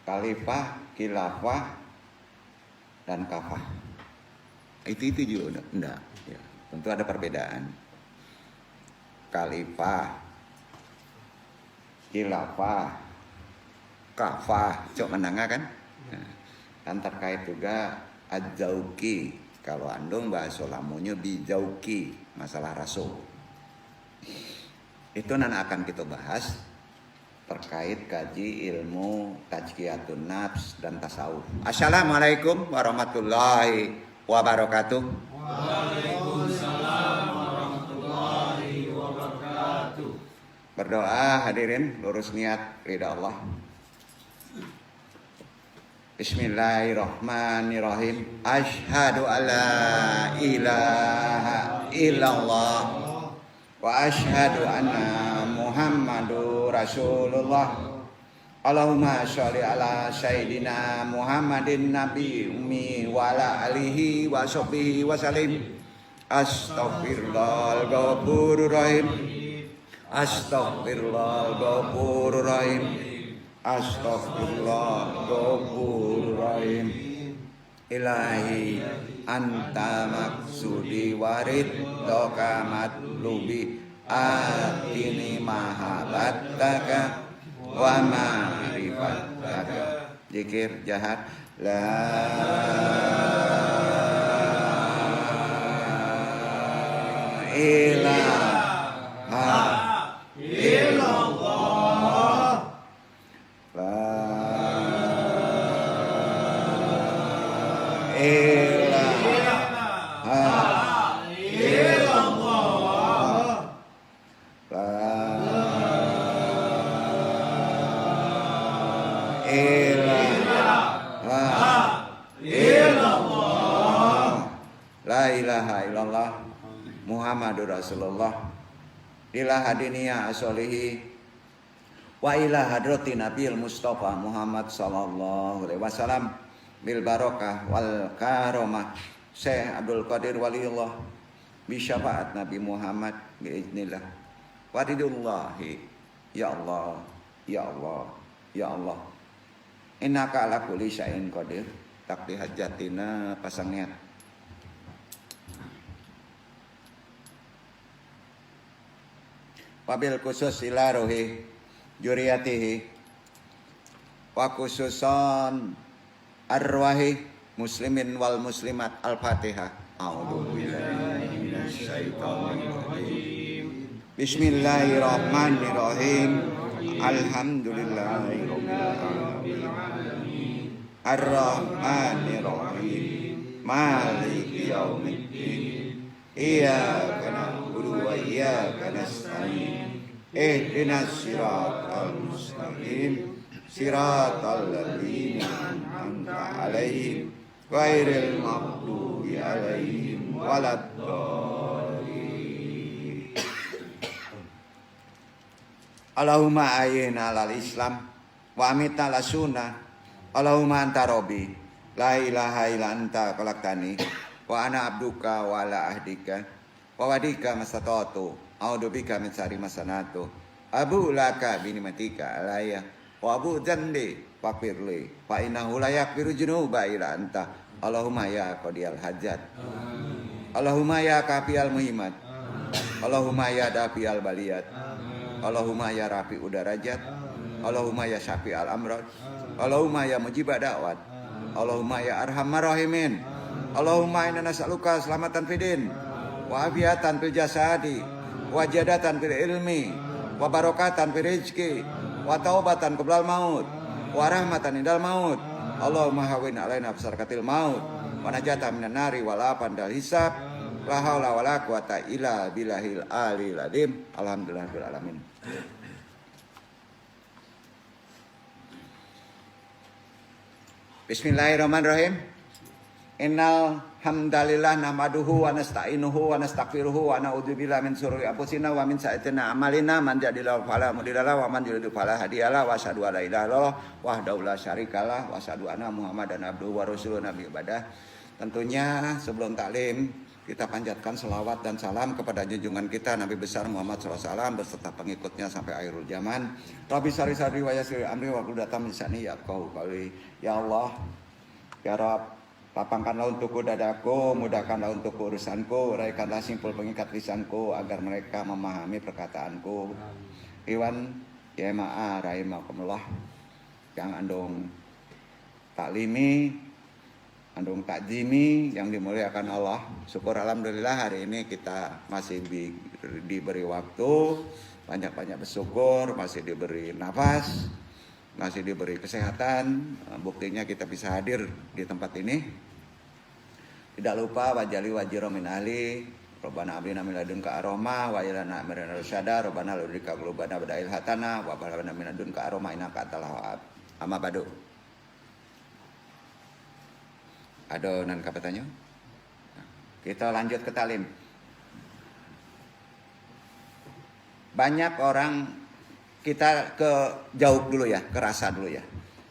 Khalifah, khilafah, dan kafah. Itu juga enggak. Ya, tentu ada perbedaan. Khalifah, khilafah, kafah, cok menengah kan? Nah, dan terkait juga az-zauqi. Kalau andung bahasa lamunya bijauqi, masalah rasul. Itu nan akan kita bahas terkait kaji ilmu tazkiyatun nafs dan tasawuf. Assalamualaikum warahmatullahi wabarakatuh. Waalaikumsalam warahmatullahi wabarakatuh. Berdoa hadirin, lurus niat ridha Allah. Bismillahirrahmanirrahim. Asyhadu alla ilaha illallah wa asyhadu anna Muhammadur Rasulullah. Allahumma sholli ala sayyidina Muhammadin nabi ummi wa ala alihi wa sahbihi wa salim. Astaghfirullahal ghafurur rahim. Astaghfirullahal ghafurur rahim. Astaghfirullahal ghafurur rahim. Ilahi anta maksudi warid doka matlubi atini mahabataka wa ma'rifataka. Zikir jahat la ilaha illallah la ilaha illallah Muhammadur Rasulullah ila hadiniya asolihi wa ila hadrati Nabil Mustafa Muhammad sallallahu alaihi wasallam bil barokah wal karomah Syekh Abdul Qadir Waliullah bi syafaat Nabi Muhammad biiznillah waridullahi. Ya Allah, ya Allah, ya Allah, innaka ala kulli syai'in qadir. Takdi hajatina pasang niat. Wabil khusus ila rohi juriyatihi wa khususan arwahi muslimin wal muslimat. Al-Fatihah. A'udzubillahi minasyaitonir rajim. Bismillahirrahmanirrahim. Alhamdulillahirabbil alamin. Ar-Rahmanirrahim. Maliki yaumiddin. Iyyaka na'budu wa iyyaka nasta'in. Ihdinas siratal mustaqim. Siratal ladzina an'amta 'alaihim ghairil maghdubi 'alaihim waladdallin. Allahumma ayyina 'alal Islam wa amitna 'ala sunnah. Allahumma anta rabbi la ilaha illa anta khalaqtani wa ana abduka wa ala ahdika wa wadika masatatu a'udzubika min syarri masanatu abu laka bi ni'matika alayya wa abu dzambi faghfirli fa innahu la yaghfiru dzunuba illa anta. Allahumma ya qadiyal hajat. Allahumma ya kafiyal muhimat. Allahumma ya dafiyal baliyat. Allahumma ya rafi'ud darajat. Allahumma ya syafi'al amrad. Allahumma ya mujibad da'wat. Allahumma ya arhamar rahimin. Allahumma inna nas'aluka selamatan fidin wa afiatan fil jasadi wa jadatan fil ilmi wa barakatan fil rizqi wa taubatan qablal maut wa rahmatan indal maut. Allahumma hawwin alaina bisarakatil maut wa najatan minan nari wal afan dal hisab. La haula wala quwata illa billahil aliyil azim. Alhamdulillahirabbil alamin. Bismillahirrahmanirrahim. Innal hamdalillah nahmaduhu wa nasta'inuhu wa nastaghfiruhu wa na'udzubillahi min syururi anfusina wa min sayyiati a'malina. Man yahdihillahu fala mudhillalah wa man yudhlil fala hadiyalah. Wa asyhadu an la ilaha illallah wahdahu la syarikalah wa asyhadu anna Muhammadan abduhu wa rasuluhu nabi ibadah. Tentunya sebelum taklim kita panjatkan selawat dan salam kepada junjungan kita Nabi besar Muhammad SAW beserta pengikutnya sampai akhirul zaman. Rabbi sari sari wa yasir amri wa kudatam lisani ya kau kali. Ya Allah, ya Rabb, lapangkanlah untukku dadaku, mudahkanlah untukku urusanku, raikanlah simpul pengikat lisanku agar mereka memahami perkataanku. Iwan ya ma'a rahimakumullah yang andung taklimi, andung takjimi yang dimuliakan Allah. Syukur alhamdulillah hari ini kita masih diberi waktu, banyak-banyak bersyukur, masih diberi nafas, masih diberi kesehatan. Buktinya kita bisa hadir di tempat ini. Tidak lupa wajali wajiro min ahli, Rabbana abrina min ladunka aroma, wa ilana amirana rasyada, Rabbana ludrika glubana badail hatana, wa balana min ladunka aroma inaka atal wahab. Amma badu. Ada nan katanya? Kita lanjut ke talim. Banyak orang, kita ke jauh dulu ya, ke rasa dulu ya.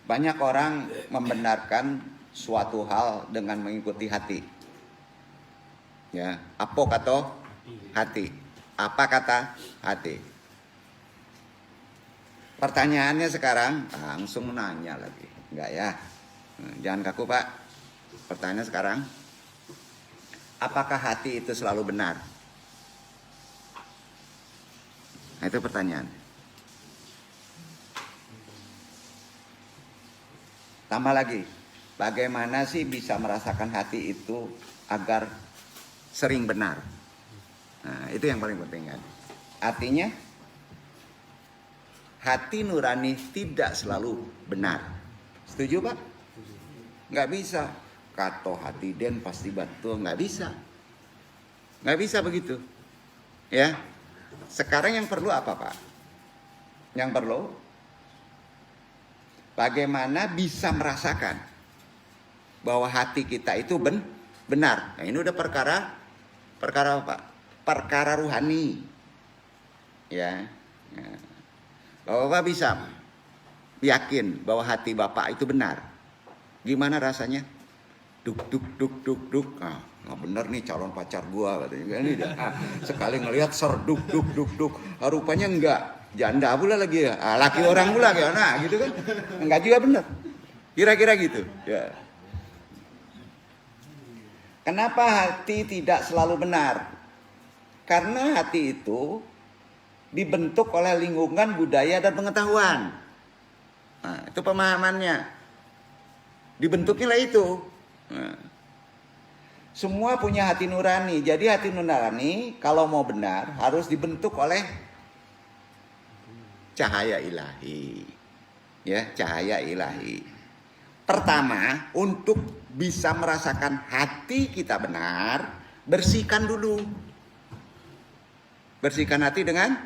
Banyak orang membenarkan suatu hal dengan mengikuti hati. Ya, apa kata hati? Apa kata hati? Pertanyaannya sekarang langsung nanya lagi, enggak ya? Jangan kaku Pak. Pertanyaan sekarang, apakah hati itu selalu benar? Nah, itu pertanyaan. Tambah lagi, bagaimana sih bisa merasakan hati itu agar sering benar? Nah, itu yang paling penting kan. Artinya, hati nurani tidak selalu benar. Setuju Pak? Nggak bisa. Kato hati den pasti betul, nggak bisa. Nggak bisa begitu. Ya. Sekarang yang perlu apa Pak? Yang perlu bagaimana bisa merasakan bahwa hati kita itu benar. Nah, ini udah perkara apa? Perkara ruhani. Ya. Bapak bisa yakin bahwa hati Bapak itu benar. Gimana rasanya? Duk. Nggak bener nih calon pacar gua katanya. Ini sekali ngelihat duk. Rupanya enggak. Janda pula lagi ya. Laki orang pula ya. Nah, gitu kan. Enggak juga bener. Kira-kira gitu. Ya. Kenapa hati tidak selalu benar? Karena hati itu dibentuk oleh lingkungan, budaya, dan pengetahuan. Nah, itu pemahamannya. Dibentuknya lah itu. Nah, semua punya hati nurani. Jadi hati nurani kalau mau benar harus dibentuk oleh cahaya ilahi. Ya, cahaya ilahi. Pertama, untuk bisa merasakan hati kita benar, bersihkan dulu. Bersihkan hati dengan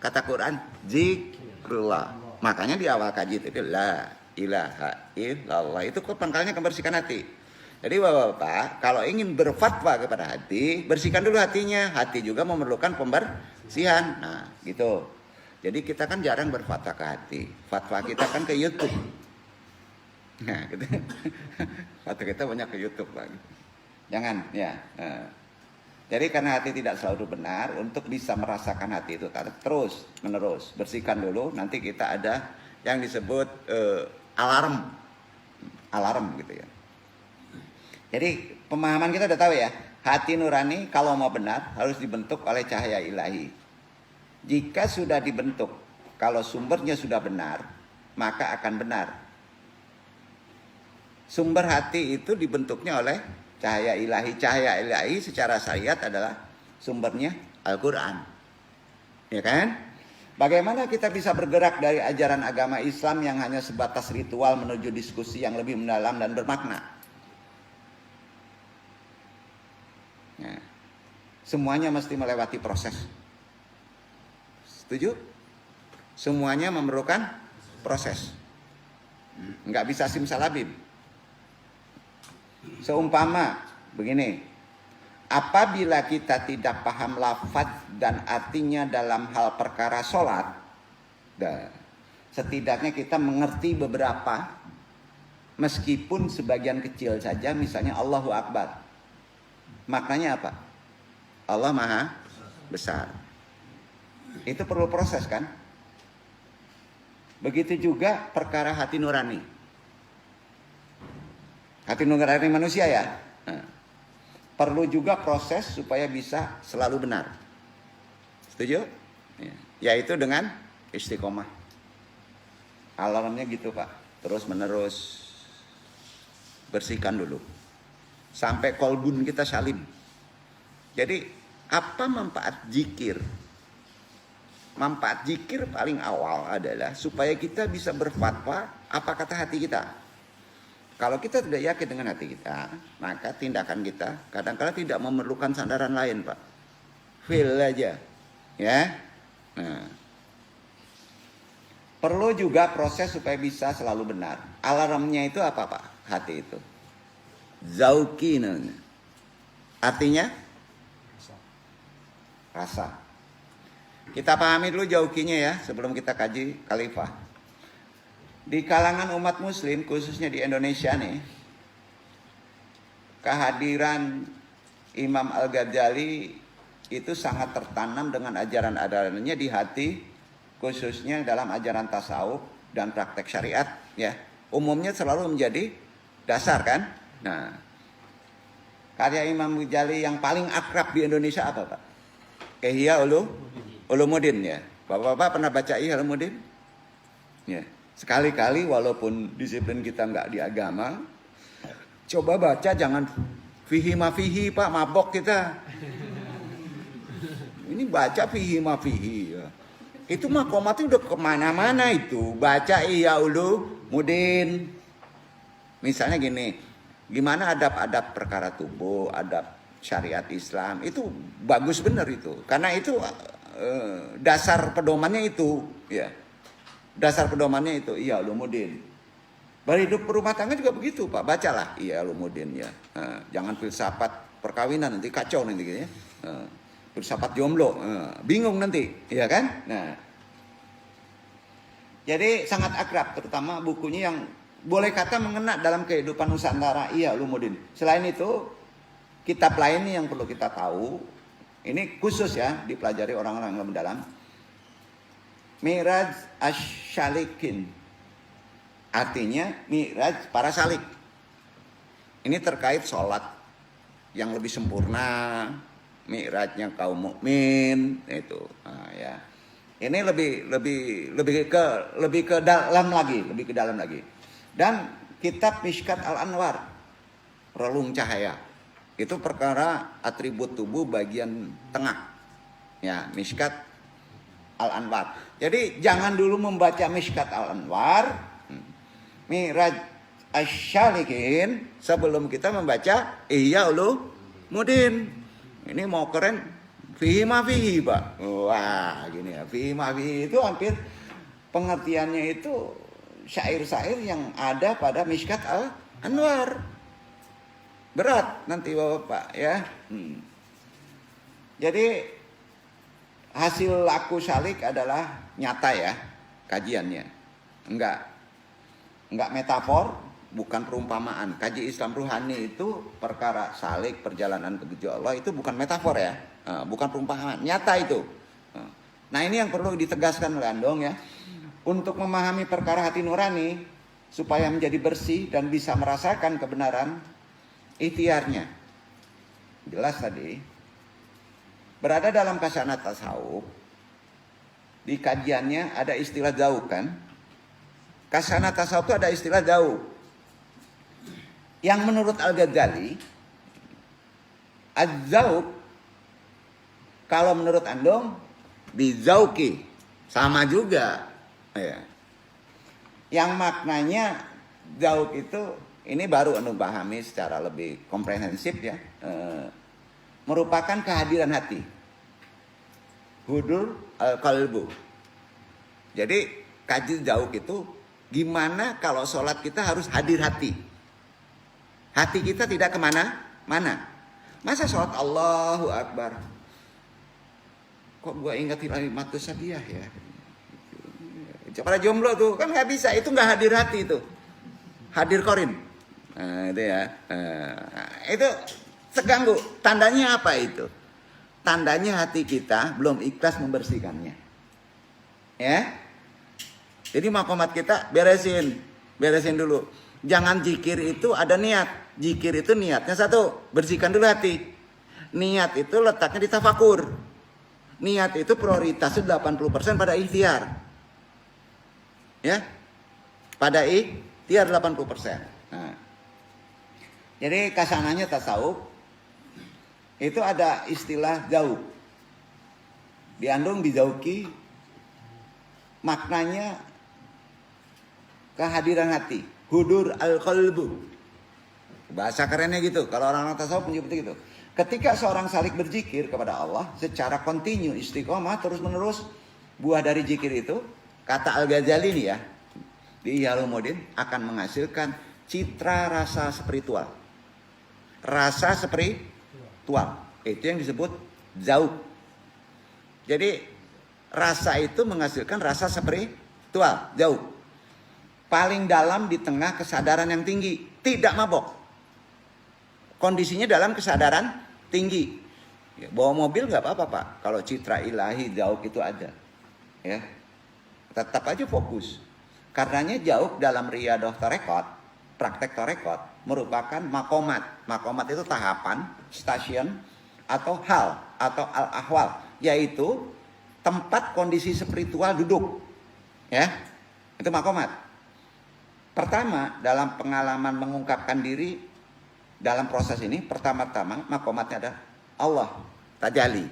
kata Quran, zikrullah. Makanya di awal kaji itu la ilaha illallah, itu pangkalnya membersihkan hati. Jadi Bapak, kalau ingin berfatwa kepada hati, bersihkan dulu hatinya. Hati juga memerlukan pembersihan. Nah, gitu. Jadi kita kan jarang berfatwa ke hati. Fatwa kita kan ke YouTube. Nah, gitu. Fatwa kita banyak ke YouTube lagi. Jangan, ya. Nah. Jadi karena hati tidak selalu benar, untuk bisa merasakan hati itu terus menerus bersihkan dulu. Nanti kita ada yang disebut alarm gitu ya. Jadi pemahaman kita udah tahu ya, hati nurani kalau mau benar harus dibentuk oleh cahaya ilahi. Jika sudah dibentuk, kalau sumbernya sudah benar, maka akan benar. Sumber hati itu dibentuknya oleh cahaya ilahi. Cahaya ilahi secara syariat adalah sumbernya Al-Quran. Ya kan? Bagaimana kita bisa bergerak dari ajaran agama Islam yang hanya sebatas ritual menuju diskusi yang lebih mendalam dan bermakna? Ya. Semuanya mesti melewati proses. Setuju? Semuanya memerlukan proses. Nggak bisa simsalabim. Seumpama begini, apabila kita tidak paham lafaz dan artinya dalam hal perkara sholat, setidaknya kita mengerti beberapa, meskipun sebagian kecil saja, misalnya Allahu Akbar. Maknanya apa? Allah Maha Besar. Itu perlu proses kan? Begitu juga perkara hati nurani. Hati nurani manusia ya. Nah, perlu juga proses supaya bisa selalu benar. Setuju? Ya. Yaitu dengan istiqomah. Alarmnya gitu Pak. Terus menerus bersihkan dulu. Sampai kolbun kita salim. Jadi apa manfaat zikir? Manfaat zikir paling awal adalah supaya kita bisa berfatwa apa kata hati kita. Kalau kita tidak yakin dengan hati kita, maka tindakan kita kadang-kadang tidak memerlukan sandaran lain, Pak. Feel aja. Ya. Nah. Perlu juga proses supaya bisa selalu benar. Alarmnya itu apa, Pak? Hati itu. Zauki namanya. Artinya? Rasa. Kita pahami dulu jaukinya ya sebelum kita kaji khalifah. Di kalangan umat muslim khususnya di Indonesia nih, kehadiran Imam Al-Ghazali itu sangat tertanam dengan ajaran-ajarannya di hati, khususnya dalam ajaran tasawuf dan praktek syariat ya. Umumnya selalu menjadi dasar kan. Nah, karya Imam Ghazali yang paling akrab di Indonesia apa Pak? Ihya Ulumuddin ya. Bapak-bapak pernah baca Ihya Ulumuddin? Ya. Sekali-kali walaupun disiplin kita nggak di agama, coba baca jangan fihi ma fihi Pak, mabok kita. Ini baca fihi ma fihi ya. Itu makomatnya udah kemana-mana itu. Baca Ihya Ulumuddin. Misalnya gini, gimana adab-adab perkara tubuh, adab syariat Islam, itu bagus benar itu. Karena itu dasar pedomannya itu, ya. Dasar pedomannya itu, Ihya Ulumuddin. Berhidup berumah tangga juga begitu, Pak. Bacalah Ihya Ulumuddin ya. Jangan filsafat perkawinan nanti kacau nanti gitu ya. Filsafat jomblo, bingung nanti, ya kan? Nah. Jadi sangat akrab, terutama bukunya yang boleh kata mengena dalam kehidupan Nusantara, Ihya Ulumuddin. Selain itu, kitab lainnya yang perlu kita tahu, ini khusus ya dipelajari orang-orang yang mendalam. Mi'raj Asy-Syalikin. Artinya mi'raj para salik. Ini terkait sholat yang lebih sempurna, mi'rajnya kaum mukmin itu. Nah, ya. Ini lebih ke dalam lagi. Dan kitab Mishkat Al-Anwar, relung cahaya. Itu perkara atribut tubuh bagian tengah. Ya, Mishkat Al-Anwar. Jadi jangan dulu membaca Mishkat Al-Anwar, Mi'raj Asy-Syalikin sebelum kita membaca Ihya Ulumuddin. Ini mau keren, fihi ma fihi, Pak. Wah, gini ya. Fihi ma fihi itu hampir pengertiannya itu syair-syair yang ada pada Mishkat Al-Anwar. Berat nanti Bapak ya. Jadi hasil laku syalik adalah nyata ya kajiannya. Enggak metafor, bukan perumpamaan. Kaji Islam Ruhani itu perkara salik, perjalanan menuju Allah itu bukan metafor ya. Bukan perumpamaan, nyata itu. Nah, ini yang perlu ditegaskan oleh Andong ya. Untuk memahami perkara hati nurani supaya menjadi bersih dan bisa merasakan kebenaran, ikhtiarnya jelas tadi berada dalam kasanat tasawuf. Di kajiannya ada istilah zauq kan. Kasanat tasawuf itu ada istilah zauq yang menurut Al-Ghazali az-zauq, kalau menurut Andong bizauqi sama juga ya. Yang maknanya zauq itu, ini baru Anda pahami secara lebih komprehensif ya. Merupakan kehadiran hati. Hudur al-qalbu. Jadi kaji zauq itu gimana kalau sholat kita harus hadir hati. Hati kita tidak kemana-mana. Masa sholat Allahu Akbar, kok gua ingat Halimatus Sa'diyah ya. Para jomblo tuh kan nggak bisa, itu nggak hadir hati itu. Hadir korin. Nah, itu ya. Itu Seganggu. Tandanya apa itu? Tandanya hati kita belum ikhlas membersihkannya. Ya. Jadi makomat kita beresin dulu. Jangan zikir itu ada niat. Zikir itu niatnya satu, bersihkan dulu hati. Niat itu letaknya di tafakur. Niat itu prioritasnya 80% pada ikhtiar. Ya. Pada ikhtiar 80%. Nah. Jadi kasananya tasawuf itu ada istilah jauh. Diandung dijauki maknanya kehadiran hati, hudur al-qalbu. Bahasa kerennya gitu. Kalau orang tasawuf menyebut gitu. Ketika seorang salik berzikir kepada Allah secara kontinu, istiqomah terus menerus, buah dari zikir itu kata Al-Ghazali nih ya di Ihya'ulumuddin akan menghasilkan citra rasa spiritual. Rasa spiritual itu yang disebut zauq. Jadi rasa itu menghasilkan rasa spiritual, zauq. Paling dalam di tengah kesadaran yang tinggi, tidak mabok. Kondisinya dalam kesadaran tinggi. Ya, bawa mobil nggak apa-apa Pak. Kalau citra ilahi zauq itu ada, ya tetap aja fokus. Karenanya zauq dalam riyadah tarekat, praktek tarekat merupakan makomat. Makomat itu tahapan, stasiun atau hal atau al-ahwal, yaitu tempat kondisi spiritual duduk. Ya, itu makomat. Pertama, dalam pengalaman mengungkapkan diri dalam proses ini, pertama-tama makomatnya ada Allah tajalli.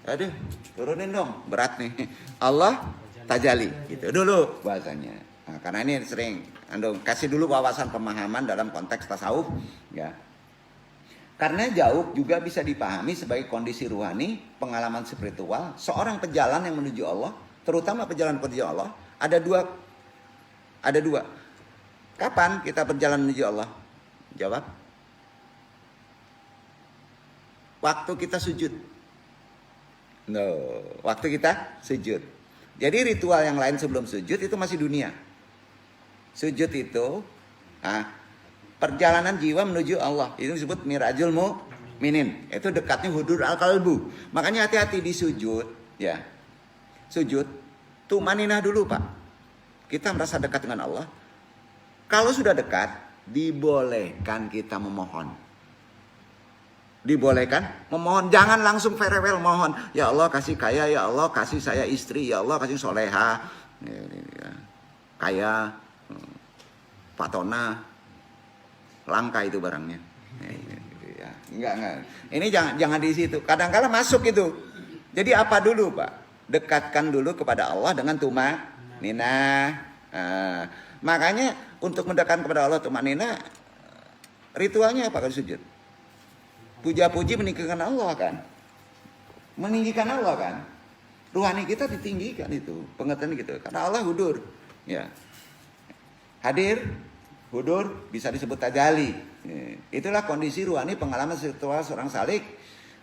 Aduh, turunin dong, berat nih. Allah tajalli, gitu dulu bahasanya. Nah, karena ini sering andong kasih dulu wawasan pemahaman dalam konteks tasawuf, ya. Karena jauh juga bisa dipahami sebagai kondisi ruhani, pengalaman spiritual seorang pejalan yang menuju Allah, terutama pejalan menuju Allah. Ada dua. Kapan kita berjalan menuju Allah? Jawab. Waktu kita sujud. No, waktu kita sujud. Jadi ritual yang lain sebelum sujud itu masih dunia. Sujud itu perjalanan jiwa menuju Allah. Itu disebut mirajul mu'minin. Itu dekatnya hudur al-qalbu. Makanya hati-hati di sujud, ya. Sujud tumaninah dulu, Pak. Kita merasa dekat dengan Allah. Kalau sudah dekat, dibolehkan kita memohon. Dibolehkan memohon, jangan langsung farewell mohon. Ya Allah kasih kaya, ya Allah kasih saya istri, ya Allah kasih soleha, kaya, patona, langka itu barangnya. Enggak. Ini jangan di situ. Kadang-kadang masuk itu. Jadi apa dulu Pak? Dekatkan dulu kepada Allah dengan tumaninah. Makanya untuk mendekatkan kepada Allah tumaninah, ritualnya apa kalau sujud? Puja-puji meninggikan Allah kan. Meninggikan Allah kan. Ruhani kita ditinggikan itu. Pengertian gitu. Karena Allah hudur. Ya. Hadir, hudur, bisa disebut tajalli. Itulah kondisi ruhani pengalaman spiritual seorang salik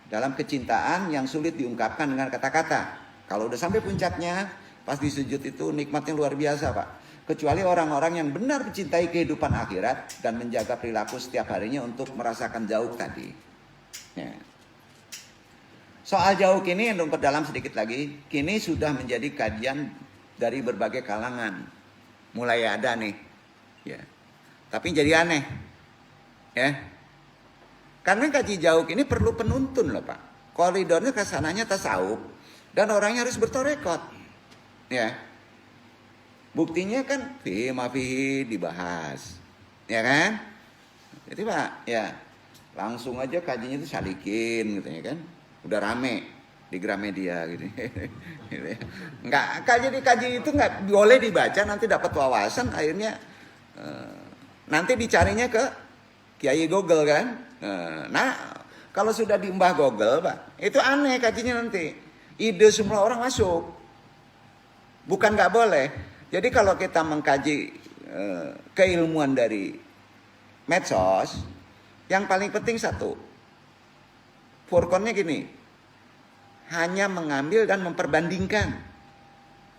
dalam kecintaan yang sulit diungkapkan dengan kata-kata. Kalau udah sampai puncaknya, pas di sujud itu nikmatnya luar biasa Pak. Kecuali orang-orang yang benar mencintai kehidupan akhirat dan menjaga perilaku setiap harinya untuk merasakan jauh tadi. Ya. Soal jauh kini yang perdalam sedikit lagi. Kini sudah menjadi kajian dari berbagai kalangan. Mulai ada nih. Ya. Tapi jadi aneh. Ya. Karena kaji jauh ini perlu penuntun loh Pak. Koridornya kesananya tasawuf. Dan orangnya harus bertorekot. Ya. Buktinya kan fihi ma fihi dibahas. Ya kan? Jadi Pak, ya langsung aja kajinya itu salikin gitu ya kan. Udah rame di Gramedia gitu. Enggak, kaji itu enggak boleh dibaca, nanti dapat wawasan akhirnya nanti dicarinya ke Kiai Google kan. Nah, kalau sudah diembah Google, Pak, itu aneh kajinya nanti. Ide semua orang masuk. Bukan enggak boleh. Jadi kalau kita mengkaji keilmuan dari medsos, yang paling penting satu, furqonnya gini, hanya mengambil dan memperbandingkan,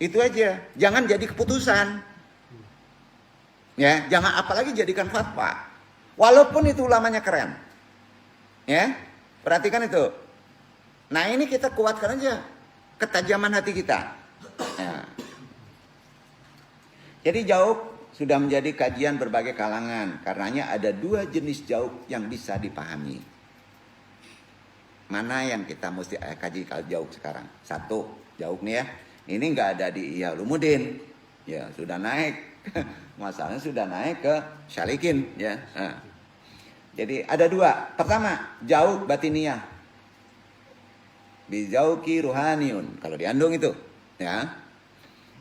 itu aja, jangan jadi keputusan, ya, jangan apalagi jadikan fatwa, walaupun itu ulamanya keren, Ya, perhatikan itu. Nah ini kita kuatkan aja ketajaman hati kita. Ya. Jadi jauk sudah menjadi kajian berbagai kalangan. Karenanya ada 2 jenis jauk yang bisa dipahami. Mana yang kita mesti kaji kalau jauk sekarang? 1, jauk nih ya. Ini nggak ada di Ihya Ulumuddin. Ya sudah naik. Masalahnya sudah naik ke Syalikin. Ya. Nah. Jadi ada 2. Pertama, jauk batiniyah. Bijauki ruhaniun. Kalau diandung itu. Ya.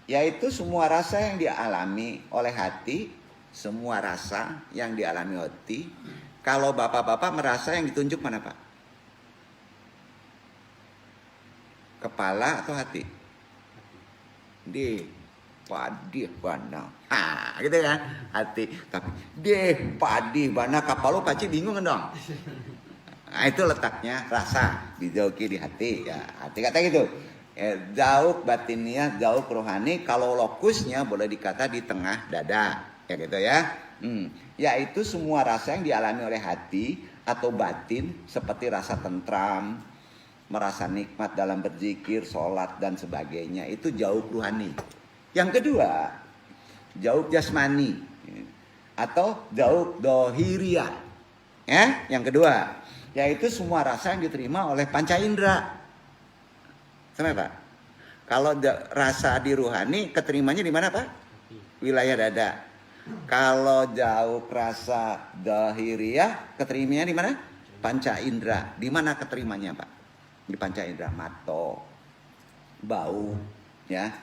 Yaitu semua rasa yang dialami oleh hati, semua rasa yang dialami hati. Kalau bapak-bapak merasa yang ditunjuk mana Pak? Kepala atau hati? Di padih bana. Gitu kan? Hati. Tapi deh padih bana kapalo paci bingung kan dong. Nah, itu letaknya rasa dijauki di hati. Ya, hati kata gitu. Zauk batiniah, zauk rohani, kalau lokusnya boleh dikata di tengah dada, ya gitu ya. Yaitu semua rasa yang dialami oleh hati atau batin seperti rasa tentram, merasa nikmat dalam berzikir, sholat dan sebagainya, itu zauk rohani. Yang kedua, zauk jasmani atau zauk dohiriyah. Ya, yang kedua, yaitu semua rasa yang diterima oleh panca indera. Sama Pak? Kalau rasa di ruhani, keterimanya di mana Pak? Wilayah dada. Kalau jauh rasa dahiriyah, keterimanya di mana? Panca indera. Di mana keterimanya Pak? Di panca indera. Mato, bau, ya,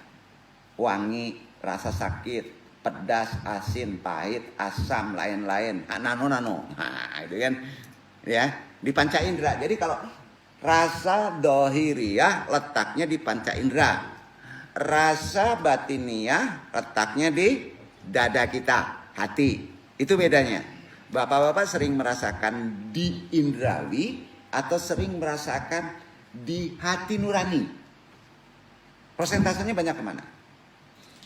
wangi, rasa sakit, pedas, asin, pahit, asam, lain-lain. Nano-nano. Nah, itu kan, ya, di panca indera. Jadi kalau rasa dohiriyah letaknya di panca indera. Rasa batiniyah letaknya di dada kita, hati. Itu bedanya. Bapak-bapak sering merasakan di indrawi atau sering merasakan di hati nurani. Persentasenya banyak kemana?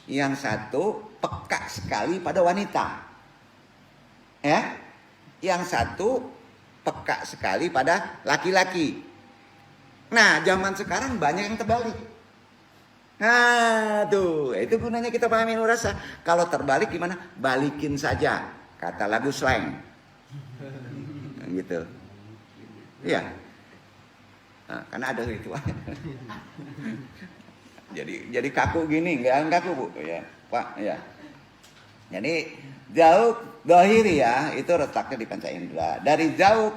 Yang satu peka sekali pada wanita. Ya. Yang satu peka sekali pada laki-laki. Nah, zaman sekarang banyak yang terbalik. Nah, tuh, itu gunanya kita pahami rasa. Kalau terbalik gimana? Balikin saja, kata lagu slang. Gitu. Iya. Nah, karena ada ritual. jadi kaku gini, enggak kaku Bu, ya. Pak, ya. Jadi zauk dohiriyah itu letaknya di panca indera. Dari zauk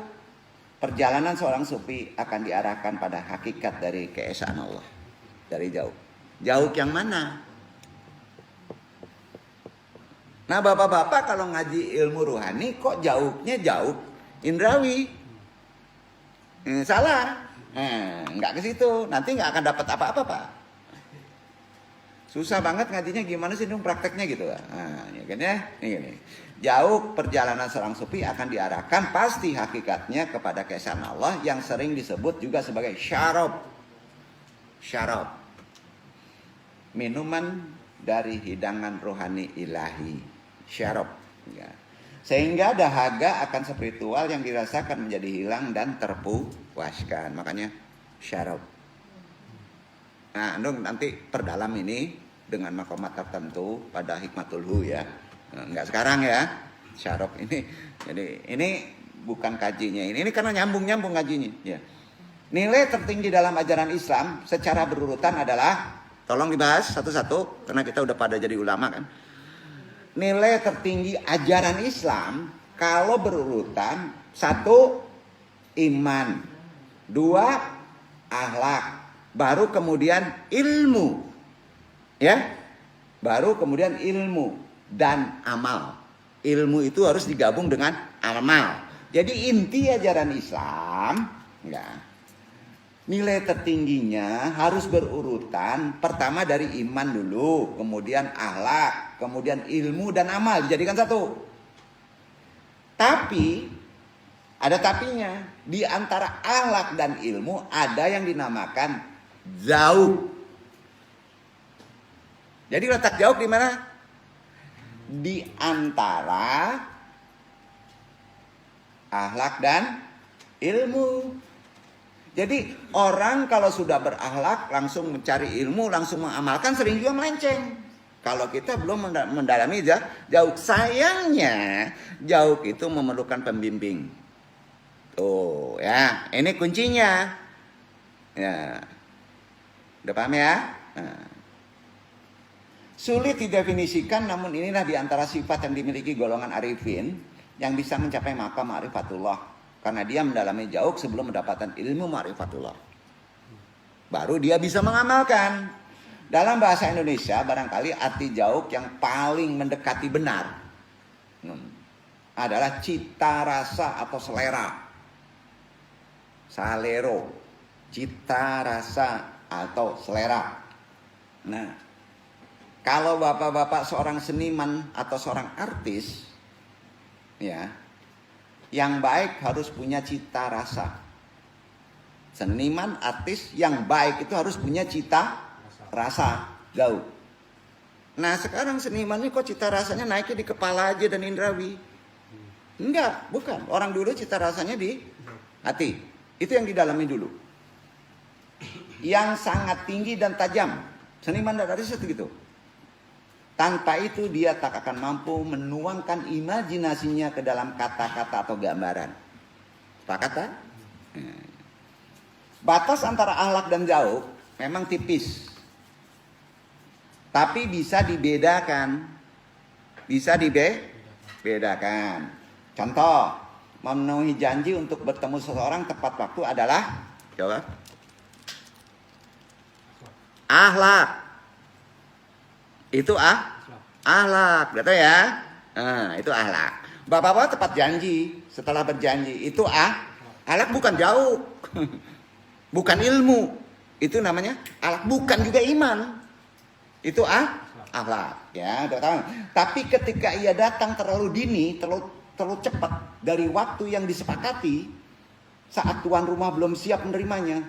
perjalanan seorang sufi akan diarahkan pada hakikat dari keesaan Allah. Dari jauh. Jauh yang mana? Nah bapak-bapak kalau ngaji ilmu ruhani kok jauhnya jauh indrawi? Salah. Nggak ke situ. Nanti nggak akan dapat apa-apa Pak. Susah banget ngajinya gimana sih dong prakteknya gitu. Nah, ya kan ya. Ini. Jauh perjalanan seorang sufi akan diarahkan pasti hakikatnya kepada keesaan Allah yang sering disebut juga sebagai syarab. Syarab. Minuman dari hidangan rohani ilahi. Syarab. Ya. Sehingga dahaga akan spiritual yang dirasakan menjadi hilang dan terpuaskan. Makanya syarab. Nah, nanti perdalam ini dengan makomat tertentu pada hikmatul hu ya. Enggak sekarang ya. Syarab ini. Jadi ini bukan kajinya ini karena nyambung ngajinya ya. Nilai tertinggi dalam ajaran Islam secara berurutan adalah, tolong dibahas satu-satu karena kita udah pada jadi ulama kan. Nilai tertinggi ajaran Islam kalau berurutan, 1 iman, 2 akhlak, baru kemudian ilmu. Ya. Baru kemudian ilmu dan amal. Ilmu itu harus digabung dengan amal. Jadi inti ajaran Islam, ya, nilai tertingginya harus berurutan. Pertama dari iman dulu, kemudian akhlak, kemudian ilmu dan amal dijadikan satu. Tapi ada tapinya. Di antara akhlak dan ilmu ada yang dinamakan zauk. Jadi letak zauk di mana? Di antara akhlak dan ilmu. Jadi orang kalau sudah berakhlak langsung mencari ilmu, langsung mengamalkan, sering juga melenceng. Kalau kita belum mendalami jauh, sayangnya jauh itu memerlukan pembimbing. Tuh ya, ini kuncinya. Ya, udah paham ya? Nah. Sulit didefinisikan, namun inilah diantara sifat yang dimiliki golongan arifin yang bisa mencapai maqam ma'rifatullah. Karena dia mendalami jauh sebelum mendapatkan ilmu ma'rifatullah. Baru dia bisa mengamalkan. Dalam bahasa Indonesia barangkali arti jauh yang paling mendekati benar adalah cita rasa atau selera. Salero. Cita rasa atau selera. Nah, kalau bapak-bapak seorang seniman atau seorang artis, ya, yang baik harus punya cita rasa. Seniman, artis yang baik itu harus punya cita rasa jauh. Nah sekarang seniman ini kok cita rasanya naiknya di kepala aja dan indrawi? Enggak, bukan. Orang dulu cita rasanya di hati. Itu yang didalami dulu. Yang sangat tinggi dan tajam. Seniman dan artis itu gitu. Tanpa itu dia tak akan mampu menuangkan imajinasinya ke dalam kata-kata atau gambaran. Sepakat kan? Batas antara akhlak dan jauh memang tipis. Tapi bisa dibedakan. Bisa dibedakan. Contoh, memenuhi janji untuk bertemu seseorang tepat waktu adalah, coba, akhlak. Itu akhlak, betul ya? Nah, itu akhlak. Bapak-bapak tepat janji setelah berjanji, itu akhlak, bukan jauh. Bukan ilmu. Itu namanya akhlak, bukan juga iman. Itu akhlak, ya, udah tahu. Tapi ketika ia datang terlalu dini, terlalu cepat dari waktu yang disepakati, saat tuan rumah belum siap menerimanya,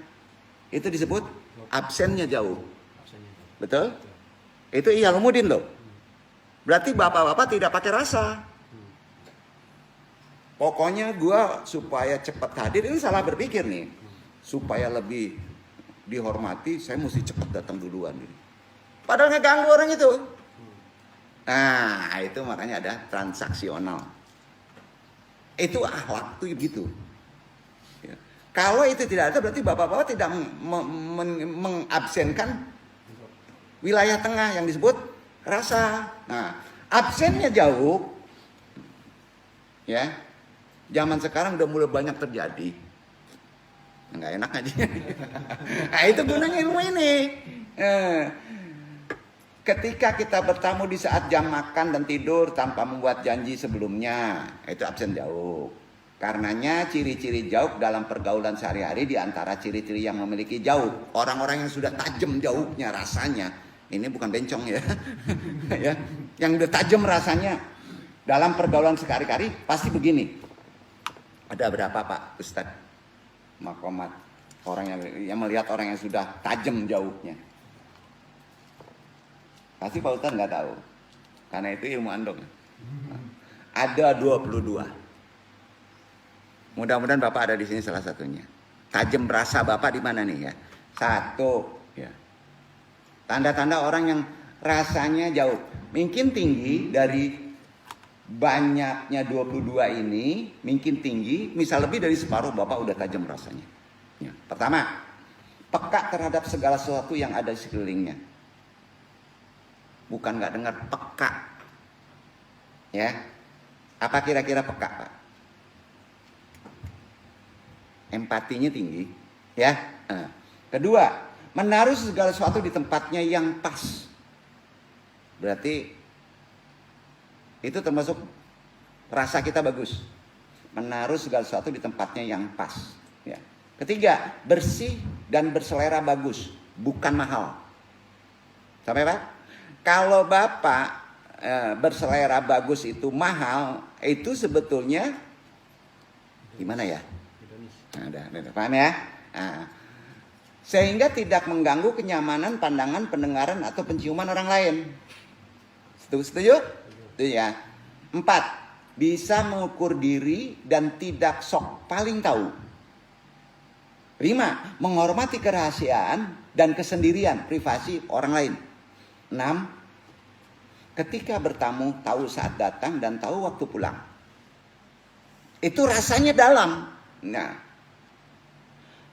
itu disebut absennya jauh. Betul? Itu Iyalumuddin loh. Berarti bapak-bapak tidak pakai rasa. Pokoknya gua supaya cepat hadir, ini salah berpikir nih. Supaya lebih dihormati, saya mesti cepat datang duluan. Padahal ngeganggu orang itu. Nah, itu makanya ada transaksional. Itu akhlak tuh gitu. Ya. Kalau itu tidak ada, berarti bapak-bapak tidak mengabsenkan wilayah tengah yang disebut rasa. Nah, absennya jauh. Ya. Zaman sekarang udah mulai banyak terjadi. Nggak enak aja. Nah, itu gunanya ilmu ini. Ketika kita bertamu di saat jam makan dan tidur tanpa membuat janji sebelumnya, itu absen jauh. Karenanya ciri-ciri jauh dalam pergaulan sehari-hari di antara ciri-ciri yang memiliki jauh. Orang-orang yang sudah tajam jauhnya rasanya. Ini bukan bencong ya. Ya, yang udah tajam rasanya dalam pergaulan sehari-hari pasti begini. Ada berapa Pak Ustadz Makomat orang yang melihat orang yang sudah tajam jauhnya? Pasti Pak Ustadz nggak tahu. Karena itu ilmu andong. Ada 22. Mudah-mudahan Bapak ada di sini salah satunya. Tajam rasa Bapak di mana nih ya? 1 ya. Tanda-tanda orang yang rasanya jauh. Mungkin tinggi dari banyaknya 22 ini, mungkin tinggi, misal lebih dari separuh Bapak udah tajam rasanya. Ya. Pertama, peka terhadap segala sesuatu yang ada di sekelilingnya. Bukan nggak dengar, peka. Ya, apa kira-kira peka, Pak? Empatinya tinggi, ya. Kedua, menaruh segala sesuatu di tempatnya yang pas. Berarti itu termasuk rasa kita bagus. Menaruh segala sesuatu di tempatnya yang pas. Ya. Ketiga, bersih dan berselera bagus, bukan mahal. Sampai Pak? Kalau Bapak berselera bagus itu mahal, itu sebetulnya gimana ya? Nah, udah paham ya? Nah, sehingga tidak mengganggu kenyamanan pandangan, pendengaran atau penciuman orang lain. Setuju? Itu ya. 4. Bisa mengukur diri dan tidak sok paling tahu. 5. Menghormati kerahasiaan dan kesendirian, privasi orang lain. 6. Ketika bertamu, tahu saat datang dan tahu waktu pulang. Itu rasanya dalam. Nah.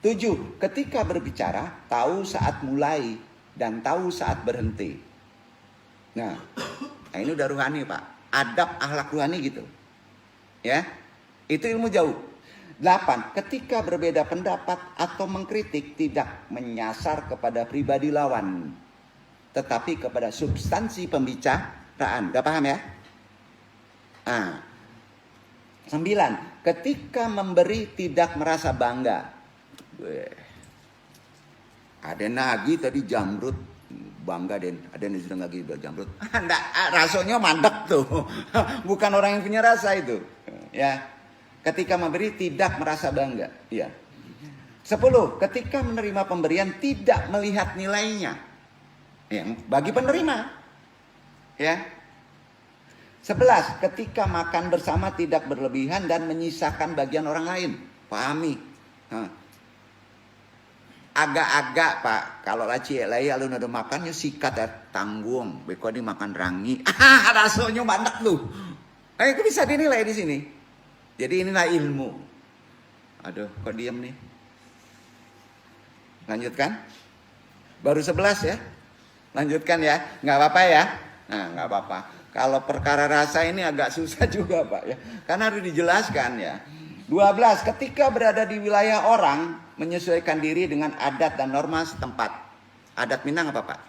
7. Ketika berbicara, tahu saat mulai dan tahu saat berhenti. Nah ini udah ruhani Pak. Adab akhlak ruhani gitu. Ya, itu ilmu jauh. 8. Ketika berbeda pendapat atau mengkritik, tidak menyasar kepada pribadi lawan, tetapi kepada substansi pembicaraan. Gak paham ya? 9. Ketika memberi, tidak merasa bangga. Ada nagi tadi jamrut, bangga Den. Ada yang sudah nagi jamrut. Enggak, rasanya mandek tuh. Bukan orang yang punya rasa itu. Ya. Ketika memberi tidak merasa bangga. Ya. 10. Ketika menerima pemberian tidak melihat nilainya. Yang bagi penerima. Ya. 11. Ketika makan bersama tidak berlebihan dan menyisakan bagian orang lain. Pahami. Agak-agak Pak, kalau laci lay alun ada makannya sikat ya tanggung, beko di makan rangi. Rasanya mandek lu. Itu bisa dinilai di sini. Jadi inilah ilmu. Aduh, kok diam nih? Lanjutkan. Baru 11 ya. Lanjutkan ya. Nggak apa-apa ya. Nah, nggak apa-apa. Kalau perkara rasa ini agak susah juga Pak ya. Karena harus dijelaskan ya. 12. Ketika berada di wilayah orang, menyesuaikan diri dengan adat dan norma setempat. Adat Minang apa Pak?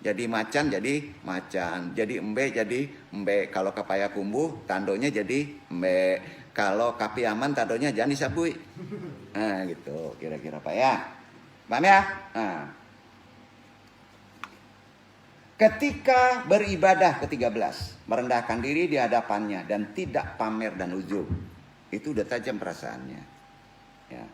Jadi macan jadi macan. Jadi embe jadi embe. Kalau kapaya kumbuh tandonya jadi embe. Kalau kapi aman tandonya jangan disabui. Nah gitu kira-kira Pak ya. Paham ya? Nah. Ketika beribadah ke-13, merendahkan diri di hadapannya dan tidak pamer dan ujub. Itu udah tajam perasaannya. Ya.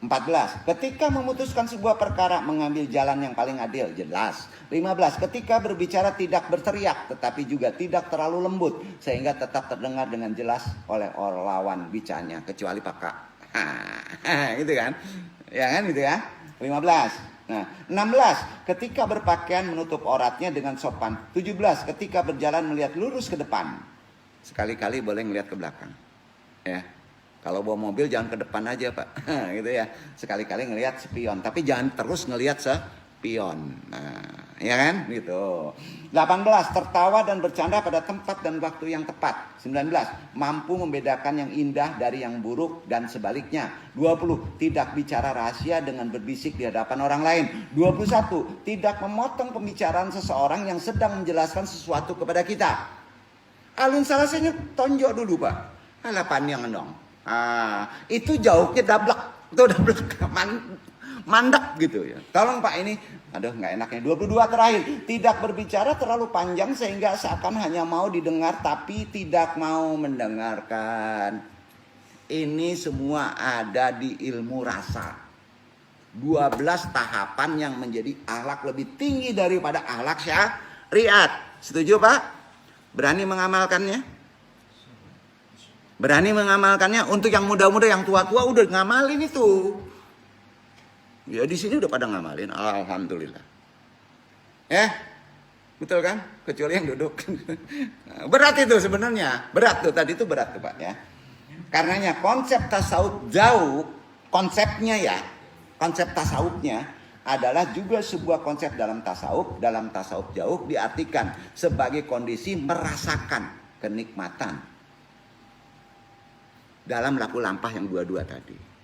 14. Ketika memutuskan sebuah perkara, mengambil jalan yang paling adil, jelas. 15. Ketika berbicara tidak berteriak, tetapi juga tidak terlalu lembut, sehingga tetap terdengar dengan jelas oleh orang lawan bicaranya, kecuali Pak. Gitu kan? Ya kan gitu ya. 15. Nah, 16. Ketika berpakaian menutup auratnya dengan sopan. 17. Ketika berjalan melihat lurus ke depan. Sekali-kali boleh melihat ke belakang. Ya. Kalau bawa mobil jangan ke depan aja Pak. Gitu ya. Sekali-kali ngelihat spion, tapi jangan terus ngelihat spion. Nah, ya kan? Gitu. 18. Tertawa dan bercanda pada tempat dan waktu yang tepat. 19. Mampu membedakan yang indah dari yang buruk dan sebaliknya. 20. Tidak bicara rahasia dengan berbisik di hadapan orang lain. 21. Tidak memotong pembicaraan seseorang yang sedang menjelaskan sesuatu kepada kita. Alun salasanya tonjok dulu Pak. Alah panjang dong. Itu jauhnya dablek. Itu dablek mandek gitu ya. Tolong Pak ini. Aduh nggak enaknya. 22 terakhir. Tidak berbicara terlalu panjang sehingga seakan hanya mau didengar tapi tidak mau mendengarkan. Ini semua ada di ilmu rasa. 12 tahapan yang menjadi akhlak lebih tinggi daripada akhlak syariat. Setuju Pak? Berani mengamalkannya? Berani mengamalkannya. Untuk yang muda-muda, yang tua-tua udah ngamalin itu. Ya di sini udah pada ngamalin. Alhamdulillah. Ya, betul kan? Kecuali yang duduk. Berat itu sebenarnya. Berat tuh tadi itu berat tuh Pak ya. Karenanya konsep tasawuf jauh, konsepnya ya, konsep tasawufnya adalah juga sebuah konsep dalam tasawuf. Dalam tasawuf jauh diartikan sebagai kondisi merasakan kenikmatan dalam laku lampah yang dua-dua tadi.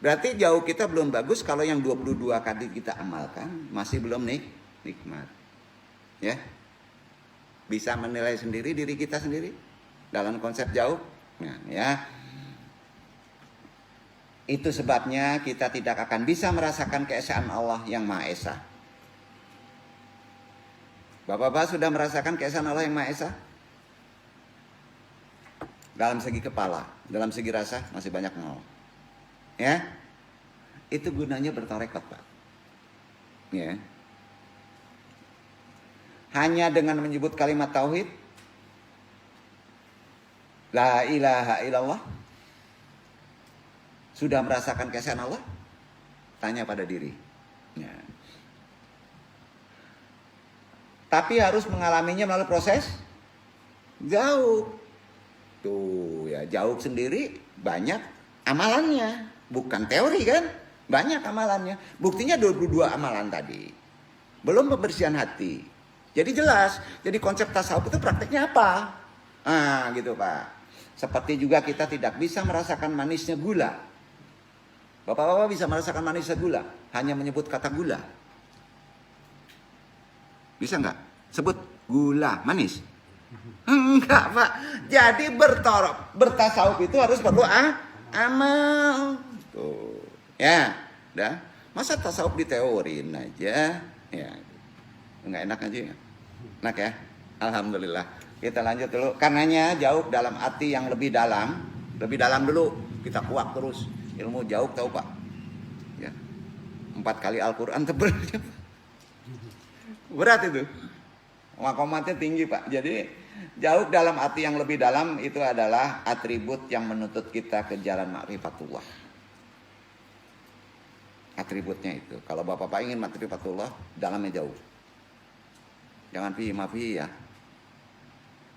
Berarti jauh kita belum bagus kalau yang 22 tadi kita amalkan masih belum nikmat. Ya. Bisa menilai sendiri diri kita sendiri dalam konsep jauh. Nah, ya. Itu sebabnya kita tidak akan bisa merasakan keesaan Allah yang Maha Esa. Bapak-bapak sudah merasakan keesaan Allah yang Maha Esa? Dalam segi kepala, dalam segi rasa masih banyak nol. Ya. Itu gunanya bertarekat, Pak. Ya. Hanya dengan menyebut kalimat tauhid, la ilaha illallah, Sudah merasakan keesaan Allah? Tanya pada diri. Ya. Tapi harus mengalaminya melalui proses jauh. Tuh ya, jauh sendiri banyak amalannya. Bukan teori kan? Banyak amalannya. Buktinya 22 amalan tadi. Belum pembersihan hati. Jadi jelas. Jadi konsep tasawuf itu prakteknya apa? Ah gitu Pak. Seperti juga kita tidak bisa merasakan manisnya gula. Bapak-bapak bisa merasakan manisnya gula. Hanya menyebut kata gula. Bisa nggak? Sebut gula manis. Enggak Pak. Jadi bertasawuf itu harus perlu amal. Tuh. Ya, dah. Masa tasawuf diteorin aja? Ya. Enggak enak aja ya. Enak ya? Alhamdulillah. Kita lanjut dulu. Karenanya jauh dalam arti yang lebih dalam. Lebih dalam dulu. Kita kuak terus. Ilmu jauh tahu Pak. Ya. 4 kali Al-Quran tebel. Berat itu. Makomatnya tinggi Pak. Jadi jauh dalam arti yang lebih dalam itu adalah atribut yang menuntut kita ke jalan ma'rifatullah. Atributnya itu. Kalau bapak-bapak ingin ma'rifatullah, dalamnya jauh. Jangan mafi ya.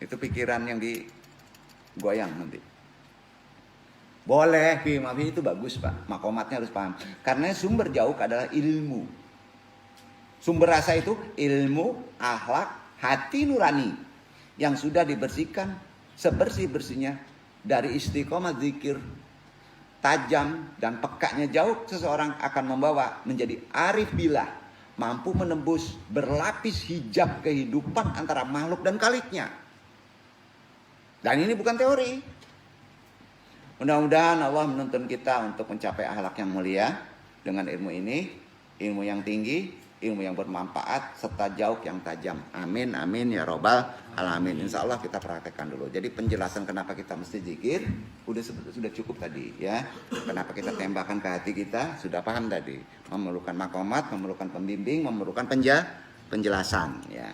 Itu pikiran yang digoyang nanti. Boleh mafi itu bagus Pak. Makomatnya harus paham. Karena sumber jauh adalah ilmu. Sumber rasa itu ilmu, akhlak, hati nurani yang sudah dibersihkan sebersih-bersihnya dari istiqomah zikir, tajam dan pekanya jauh, seseorang akan membawa menjadi arif billah, mampu menembus berlapis hijab kehidupan antara makhluk dan khaliknya. Dan ini bukan teori. Mudah-mudahan Allah menuntun kita untuk mencapai akhlak yang mulia dengan ilmu ini, ilmu yang tinggi, ilmu yang bermanfaat serta jauh yang tajam. Amin amin ya robbal alamin. Insya Allah kita praktekkan dulu. Jadi penjelasan kenapa kita mesti zikir sudah cukup tadi ya. Kenapa kita tembakan ke hati kita sudah paham tadi. Memerlukan makomat, memerlukan pembimbing, memerlukan penjelasan ya.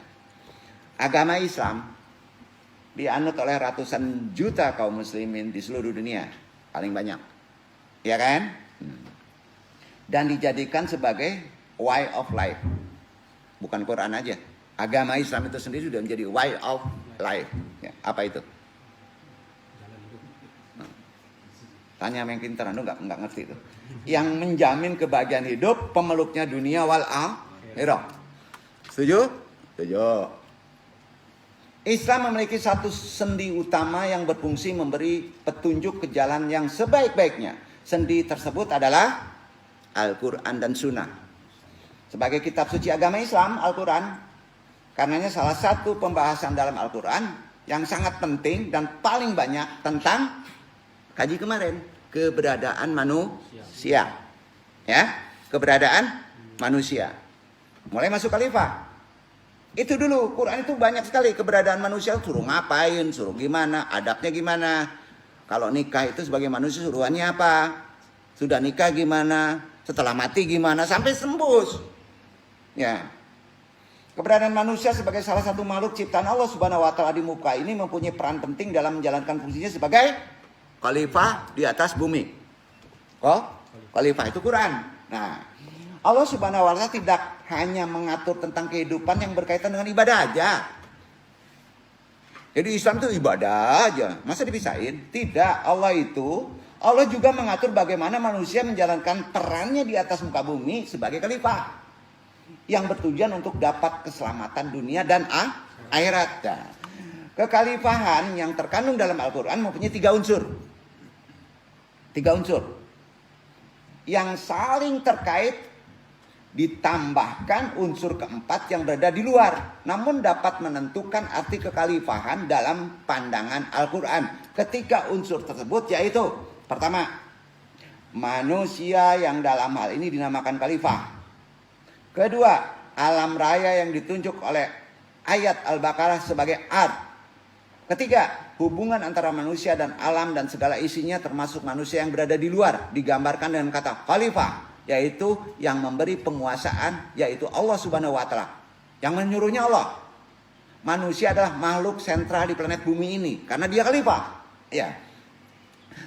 Agama Islam dianut oleh ratusan juta kaum muslimin di seluruh dunia, paling banyak, ya kan? Dan dijadikan sebagai way of life, bukan Quran aja. Agama Islam itu sendiri sudah menjadi way of life. Ya, apa itu? Tanya yang pintar, anu nggak ngerti itu. Yang menjamin kebahagiaan hidup, pemeluknya dunia wal akhirah. Setuju? Setuju. Islam memiliki satu sendi utama yang berfungsi memberi petunjuk ke jalan yang sebaik-baiknya. Sendi tersebut adalah Al-Quran dan Sunnah. Sebagai kitab suci agama Islam, Al-Quran, karenanya salah satu pembahasan dalam Al-Quran yang sangat penting dan paling banyak tentang kaji kemarin, keberadaan manusia. Ya, keberadaan manusia. Mulai masuk khalifah. Itu dulu, Quran itu banyak sekali keberadaan manusia, suruh ngapain, suruh gimana, adabnya gimana. Kalau nikah itu sebagai manusia suruhannya apa? Sudah nikah gimana? Setelah mati gimana? Sampai tembus. Ya. Keberadaan manusia sebagai salah satu makhluk ciptaan Allah Subhanahu wa taala di muka ini mempunyai peran penting dalam menjalankan fungsinya sebagai khalifah di atas bumi. Oh, khalifah itu Quran. Nah, Allah Subhanahu wa taala tidak hanya mengatur tentang kehidupan yang berkaitan dengan ibadah aja. Jadi Islam itu ibadah aja. Masa dipisahin? Tidak. Allah juga mengatur bagaimana manusia menjalankan perannya di atas muka bumi sebagai khalifah. Yang bertujuan untuk dapat keselamatan dunia dan akhirat. Nah, kekhalifahan yang terkandung dalam Al-Quran mempunyai 3 unsur. 3 unsur. Yang saling terkait, ditambahkan unsur keempat yang berada di luar, namun dapat menentukan arti kekhalifahan dalam pandangan Al-Quran. Ketika unsur tersebut yaitu, pertama, manusia yang dalam hal ini dinamakan khalifah. Kedua, alam raya yang ditunjuk oleh ayat Al-Baqarah sebagai ard. Ketiga, hubungan antara manusia dan alam dan segala isinya termasuk manusia yang berada di luar digambarkan dengan kata khalifah, yaitu yang memberi penguasaan, yaitu Allah Subhanahu wa taala. Yang menyuruhnya Allah. Manusia adalah makhluk sentral di planet bumi ini karena dia khalifah. Ya.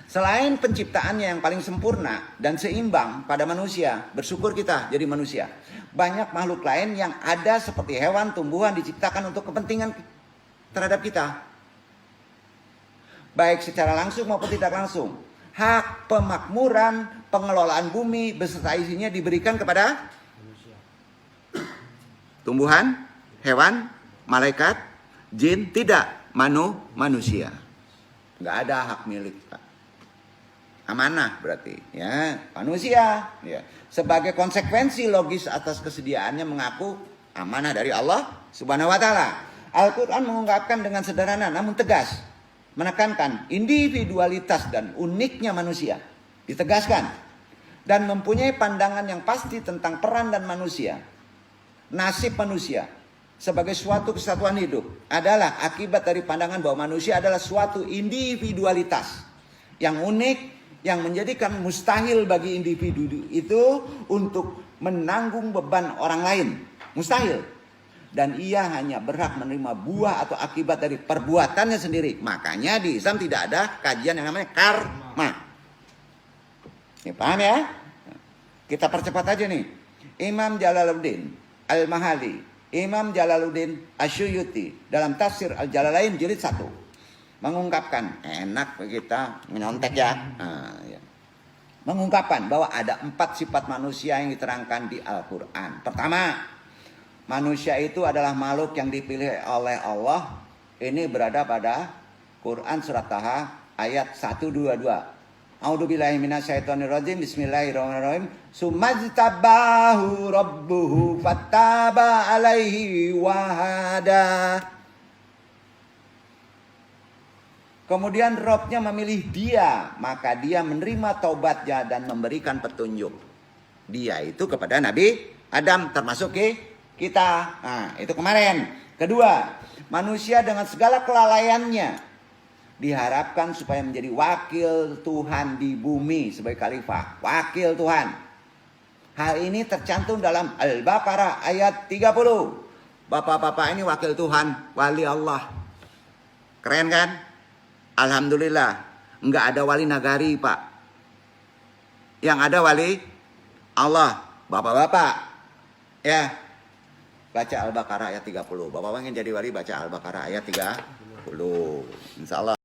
Selain penciptaannya yang paling sempurna dan seimbang pada manusia, bersyukur kita jadi manusia. Banyak makhluk lain yang ada seperti hewan, tumbuhan diciptakan untuk kepentingan terhadap kita. Baik secara langsung maupun tidak langsung. Hak pemakmuran, pengelolaan bumi beserta isinya diberikan kepada tumbuhan, hewan, malaikat, jin, tidak manusia. Nggak ada hak milik. Amanah berarti ya manusia ya. Sebagai konsekuensi logis atas kesediaannya mengaku amanah dari Allah Subhanahu wa taala. Al-Qur'an mengungkapkan dengan sederhana namun tegas, menekankan individualitas dan uniknya manusia. Ditegaskan dan mempunyai pandangan yang pasti tentang peran dan manusia. Nasib manusia sebagai suatu kesatuan hidup adalah akibat dari pandangan bahwa manusia adalah suatu individualitas yang unik, yang menjadikan mustahil bagi individu itu untuk menanggung beban orang lain. Mustahil. Dan ia hanya berhak menerima buah atau akibat dari perbuatannya sendiri. Makanya di Islam tidak ada kajian yang namanya karma. Ini paham ya? Kita percepat aja nih. Imam Jalaluddin Al-Mahali, Imam Jalaluddin Asyuyuti dalam tafsir Al-Jalalain jilid 1 mengungkapkan, enak kita menyontek ya. Ya. Mengungkapkan bahwa ada 4 sifat manusia yang diterangkan di Al-Quran. Pertama, manusia itu adalah makhluk yang dipilih oleh Allah. Ini berada pada Quran surat Taha ayat 122. A'udzubillahi minasyaitonirrajim. Bismillahirrahmanirrahim. Sumajtabahu rabbuhu fattaba alaihi wahada. Kemudian Robnya memilih dia, maka dia menerima taubatnya dan memberikan petunjuk. Dia itu kepada Nabi Adam, termasuk kita. Nah, itu kemarin. Kedua, manusia dengan segala kelalaiannya diharapkan supaya menjadi wakil Tuhan di bumi sebagai khalifah. Wakil Tuhan. Hal ini tercantum dalam Al-Baqarah ayat 30. Bapak-bapak ini wakil Tuhan, wali Allah. Keren kan? Alhamdulillah, enggak ada wali nagari, Pak. Yang ada wali Allah. Bapak-bapak, ya, baca Al-Baqarah ayat 30. Bapak ingin jadi wali, baca Al-Baqarah ayat 30. Insya Allah.